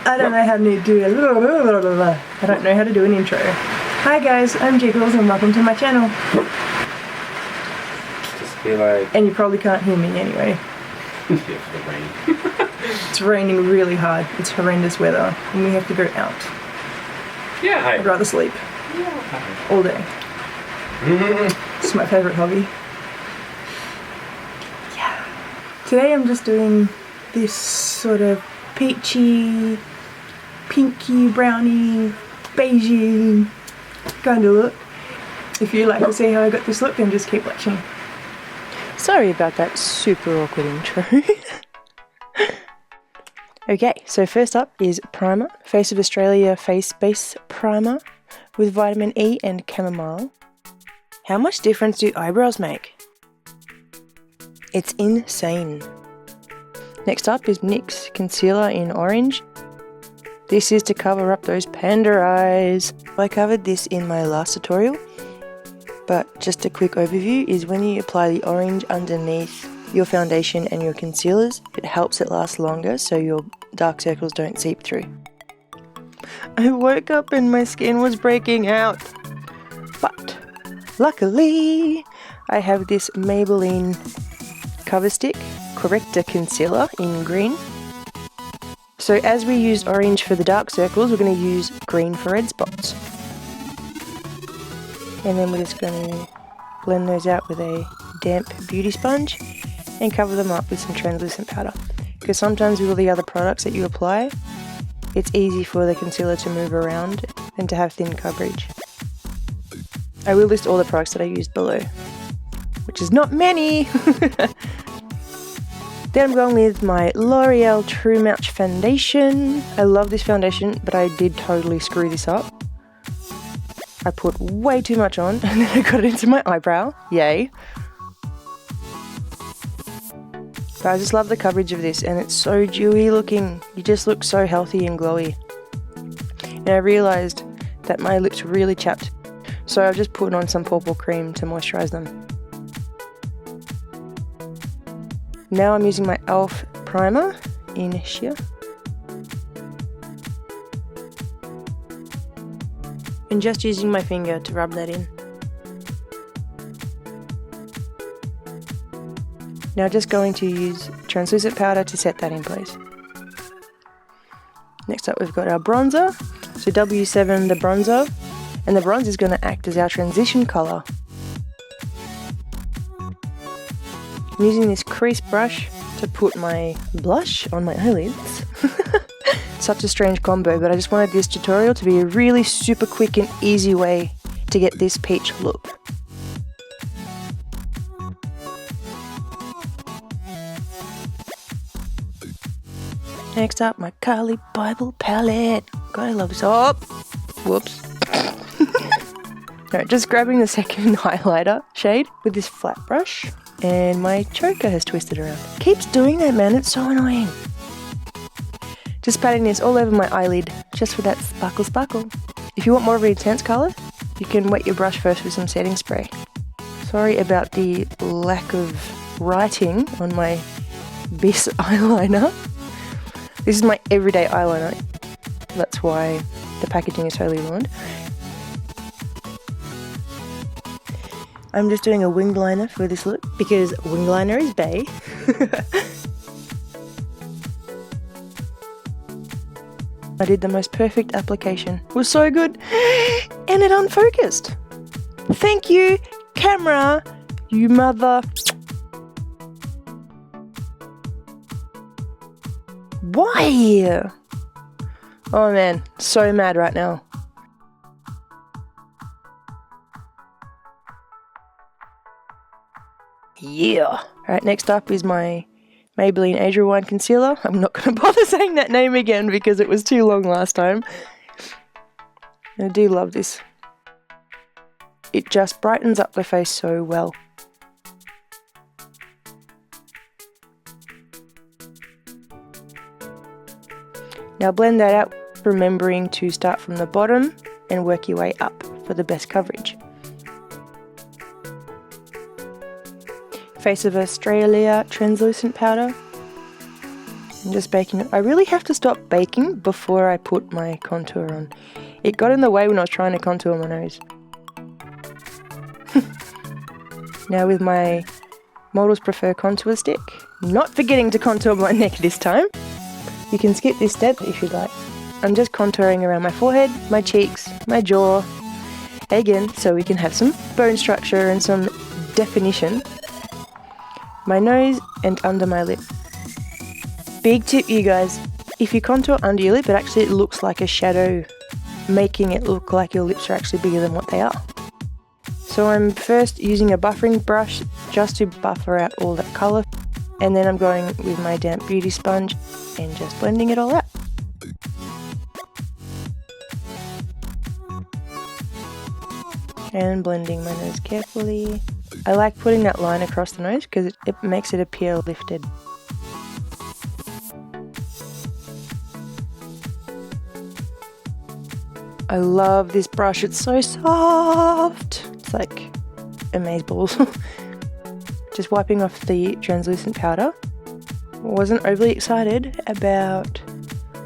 I don't know how to do I don't know how to do an intro. Hi guys, I'm Jigglez and welcome to my channel. Just be like... And you probably can't hear me anyway. Yeah, for the rain. It's raining really hard. It's horrendous weather and we have to go out. Yeah, I'd rather sleep. Yeah. All day. It's my favourite hobby. Yeah. Today I'm just doing this sort of peachy, pinky, browny, beigey kind of look. If you'd like to see how I got this look, then just keep watching. Sorry about that super awkward intro. Okay, so first up is primer. Face of Australia Face Base Primer with vitamin E and chamomile. How much difference do eyebrows make? It's insane. Next up is NYX Concealer in Orange. This is to cover up those panda eyes. I covered this in my last tutorial, but just a quick overview is when you apply the orange underneath your foundation and your concealers, it helps it last longer so your dark circles don't seep through. I woke up and my skin was breaking out, but luckily I have this Maybelline Cover Stick Corrector Concealer in green. So as we used orange for the dark circles, we're going to use green for red spots. And then we're just going to blend those out with a damp beauty sponge and cover them up with some translucent powder. Because sometimes with all the other products that you apply, it's easy for the concealer to move around and to have thin coverage. I will list all the products that I used below, which is not many! Then I'm going with my Loreal True Match Foundation. I love this foundation, but I did totally screw this up. I put way too much on and then I got it into my eyebrow. Yay. But I just love the coverage of this and it's so dewy looking. You just look so healthy and glowy. And I realised that my lips were really chapped, so I've just put on some purple cream to moisturise them. Now I'm using my e.l.f. primer in sheer. And just using my finger to rub that in. Now just going to use translucent powder to set that in place. Next up we've got our bronzer. So W7 the bronzer. And the bronzer is going to act as our transition colour. I'm using this crease brush to put my blush on my eyelids. Such a strange combo, but I just wanted this tutorial to be a really super quick and easy way to get this peach look. Next up, my Carli Bybel palette. God, I love this. Oh, whoops. Alright, just grabbing the second highlighter shade with this flat brush. And my choker has twisted around. Keeps doing that, man. It's so annoying. Just patting this all over my eyelid, just for that sparkle sparkle. If you want more of an intense colour, you can wet your brush first with some setting spray. Sorry about the lack of writing on my Beige eyeliner. This is my everyday eyeliner. That's why the packaging is totally ruined. I'm just doing a winged liner for this look because winged liner is bae. I did the most perfect application. It was so good and it unfocused. Thank you, camera, you mother. Why? Oh man, so mad right now. Yeah. Alright, next up is my Maybelline Age Rewind Concealer. I'm not going to bother saying that name again because it was too long last time. I do love this. It just brightens up the face so well. Now blend that out, remembering to start from the bottom and work your way up for the best coverage. Face of Australia translucent powder. I'm just baking it. I really have to stop baking before I put my contour on. It got in the way when I was trying to contour my nose. Now with my Models Prefer contour stick, not forgetting to contour my neck this time. You can skip this step if you'd like. I'm just contouring around my forehead, my cheeks, my jaw, again, so we can have some bone structure and some definition. My nose and under my lip. Big tip, you guys, if you contour under your lip, it looks like a shadow, making it look like your lips are actually bigger than what they are. So I'm first using a buffering brush just to buffer out all that colour, and then I'm going with my damp beauty sponge and just blending it all out. And blending my nose carefully. I like putting that line across the nose because it makes it appear lifted. I love this brush, it's so soft. It's like amazeballs. Just wiping off the translucent powder. Wasn't overly excited about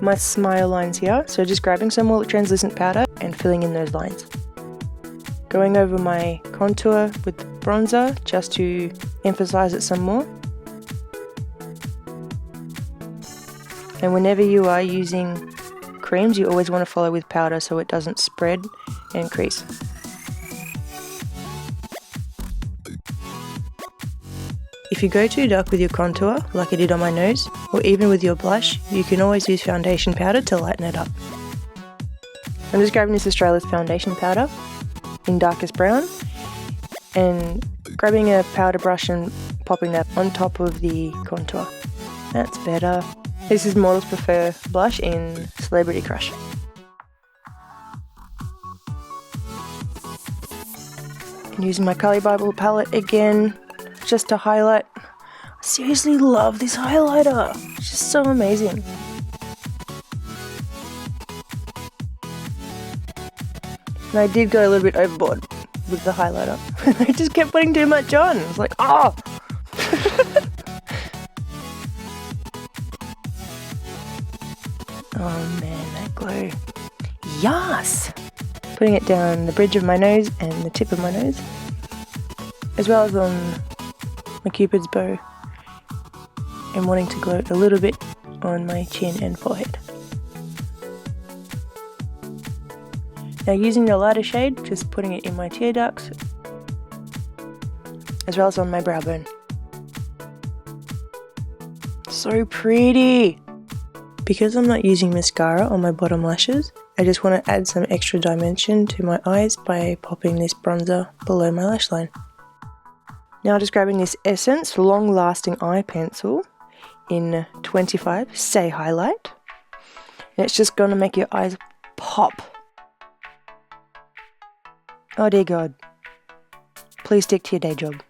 my smile lines here, so just grabbing some more translucent powder and filling in those lines. Going over my contour with the bronzer just to emphasize it some more. And whenever you are using creams, you always want to follow with powder so it doesn't spread and crease. If you go too dark with your contour, like I did on my nose, or even with your blush, you can always use foundation powder to lighten it up. I'm just grabbing this Australis foundation powder in darkest brown and grabbing a powder brush and popping that on top of the contour. That's better. This is Models Prefer blush in Celebrity Crush. And using my Carli Bybel palette again, just to highlight. I seriously love this highlighter. It's just so amazing. And I did go a little bit overboard with the highlighter. I just kept putting too much on. I was like, oh! Oh man, that glow. Yes! Putting it down the bridge of my nose and the tip of my nose, as well as on my Cupid's bow, and wanting to glow a little bit on my chin and forehead. Now using the lighter shade, just putting it in my tear ducts, as well as on my brow bone. So pretty! Because I'm not using mascara on my bottom lashes, I just want to add some extra dimension to my eyes by popping this bronzer below my lash line. Now just grabbing this Essence Long Lasting Eye Pencil in 25 Say Highlight. And it's just going to make your eyes pop. Oh dear God. Please stick to your day job.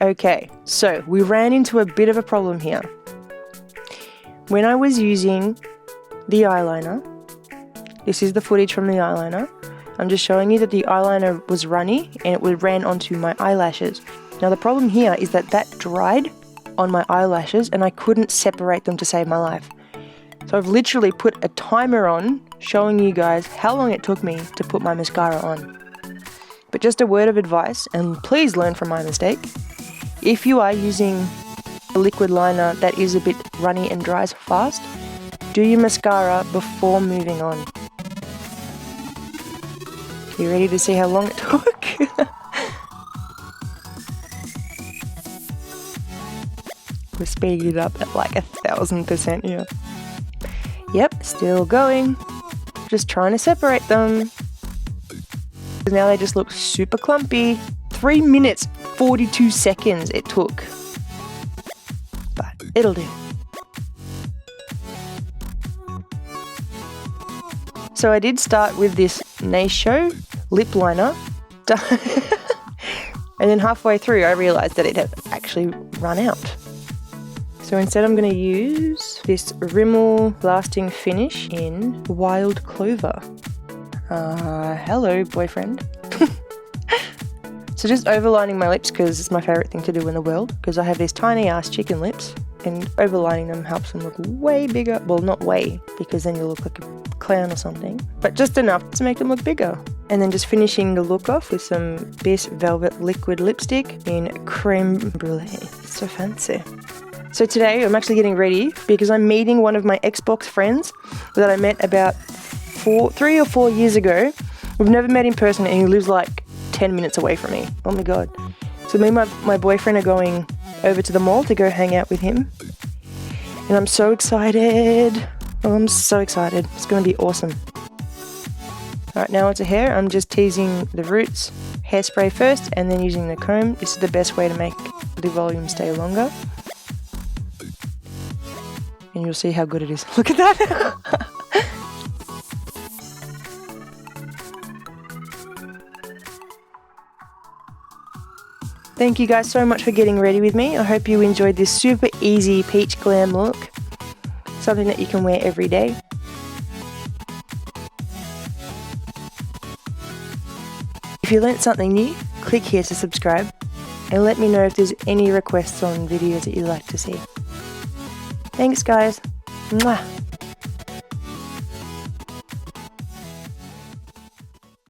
Okay, so we ran into a bit of a problem here. When I was using the eyeliner, this is the footage from the eyeliner, I'm just showing you that the eyeliner was runny and it ran onto my eyelashes. Now the problem here is that dried on my eyelashes and I couldn't separate them to save my life. So I've literally put a timer on showing you guys how long it took me to put my mascara on. But just a word of advice, and please learn from my mistake. If you are using a liquid liner that is a bit runny and dries fast, do your mascara before moving on. You ready to see how long it took? We're speeding it up at like 1000% here. Yep, still going. Just trying to separate them. Now they just look super clumpy. 3 minutes, 42 seconds it took. But it'll do. So I did start with this Eyeshadow lip liner. And then halfway through I realised that it had actually run out. So instead I'm going to use this Rimmel Lasting Finish in Wild Clover. Hello boyfriend. So just overlining my lips because it's my favourite thing to do in the world, because I have these tiny ass chicken lips, and overlining them helps them look way bigger. Well, not way, because then you look like a clown or something, but just enough to make them look bigger. And then just finishing the look off with some Beige Velvet Liquid lipstick in Creme Brulee. So fancy. So today I'm actually getting ready because I'm meeting one of my Xbox friends that I met about 3 or 4 years ago. We've never met in person, and he lives like 10 minutes away from me. Oh my god. So me and my boyfriend are going over to the mall to go hang out with him. And I'm so excited. Oh, I'm so excited. It's going to be awesome. Alright, now onto hair. I'm just teasing the roots. Hairspray first and then using the comb. This is the best way to make the volume stay longer. And you'll see how good it is. Look at that! Thank you guys so much for getting ready with me. I hope you enjoyed this super easy peach glam look. Something that you can wear every day. If you learnt something new, click here to subscribe and let me know if there's any requests on videos that you'd like to see. Thanks guys. Mwah.